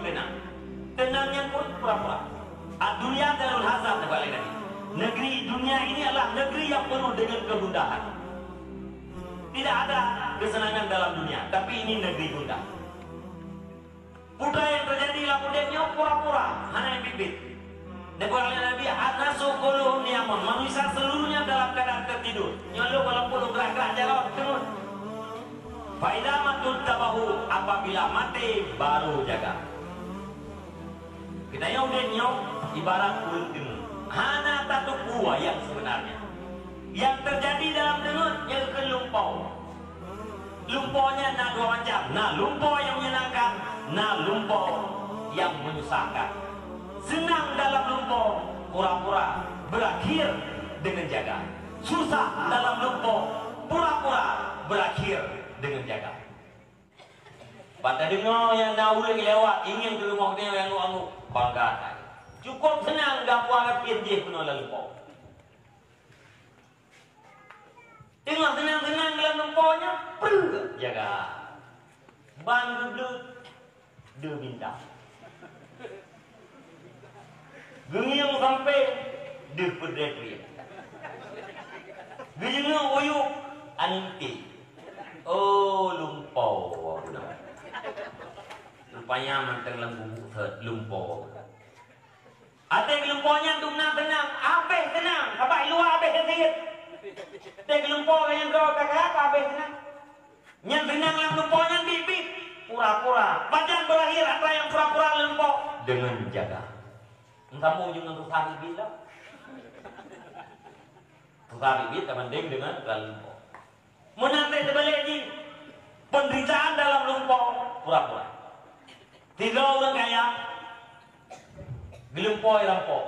tenang. Tenangnya pun pura-pura. Dunia darul hazard balik lagi. Negeri dunia ini adalah negeri yang penuh dengan kegundahan. Tidak ada kesenangan dalam dunia, tapi ini negeri gundah. Budaya yang terjadi lapudenya pura-pura, hanya yang bibit. Nabi anasu quluhum niyamun, manusia seluruhnya dalam keadaan tertidur. Nyolo kalau puluh gerak-gerak jalan turun. Fa idza matut tabahu, apabila mati baru jaga. Kita yang udah nyok ibarat kulit timun. Hana tatu kuah yang sebenarnya. Yang terjadi dalam dengut yang kelumpau. Lumpaunya nak dua macam. Nah lumpau yang menyenangkan, nah lumpau yang menyusahkan. Senang dalam lumpau, pura-pura berakhir dengan jaga. Susah dalam lumpau, pura-pura berakhir dengan jaga. Pada dengar yang nauri lewat, ingin ke rumah dia yang lu bangga. Cukup senang gak puas dia penuh lumpau. Tengok tenang-tenang dalam lumpaunya, jaga. Ban gedut, dia bintang. Gengiang sampai dia berdiri. Gengiang uyuk, anti. Oh lumpau. Rupanya manteng lembu lumpau. Ada yang lumpaunya tenang, abeh tenang, apa luar abeh sedikit. Ada lumpau yang kau kakak abeh tenang. Yang tenang dalam lumpaunya bibit, pura-pura. Badan berakhir apa yang pura-pura lumpau dengan jaga. Kamu juga untuk hari bila. Untuk hari bila mending dengan lumpau. Menanti sebalik ini penderitaan dalam lumpau pura-pura. Tiga orang kaya gelumpoi rampok.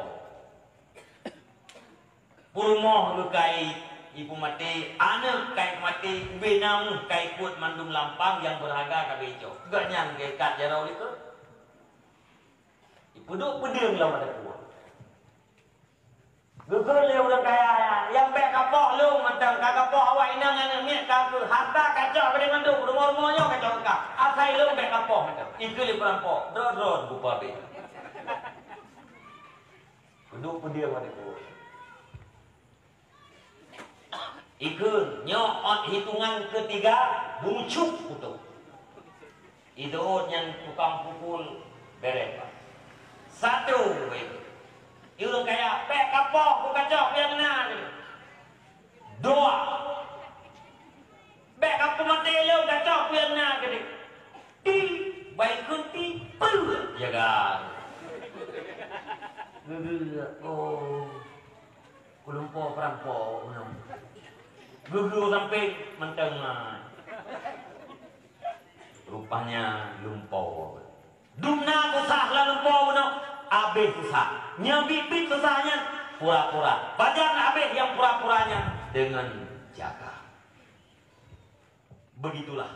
Purmoh lukai ibu mati, anak kai mati, benang kai kuat mandum lampang yang berharga kabejo. Ganyan kai kat jarau itu. Ibu duk pedeng lah pada kuat. Gugur le orang kaya yang baik kapok lu macam kapok awak inang anak miak kaku harta kacau pada mandum rumah-rumahnya kacau kak. Asai lu baik kapok macam. Itu le perampok. Drod bupa be. Duduk pun dia pada kuat. Ikut nyok hitungan ketiga buncuk putus. Itu yang tukang pukul beres. Satu. Itu kayak pek kapok ku kacok yang benar. Dua. Pek kapok mati lu kacok yang benar gede. Ti baik kunti pel jaga. Oh, lumpau perampok, gugur sampai mentengah. Rupanya lumpau. Dumna susah lah lumpau, abis susah. Nyabibit susahnya pura-pura. Badan abis yang pura-puranya dengan jaga. Begitulah